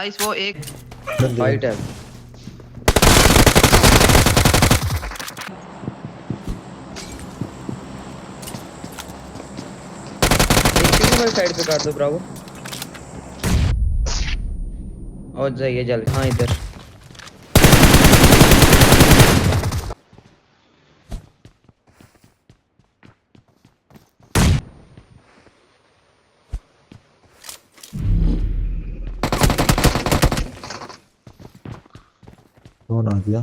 Nice. वो एक fight है। एक सीधी वाली साइड पे काट दो ब्रावो। और जाइए जल्दी। हाँ इधर। कौन आ गया?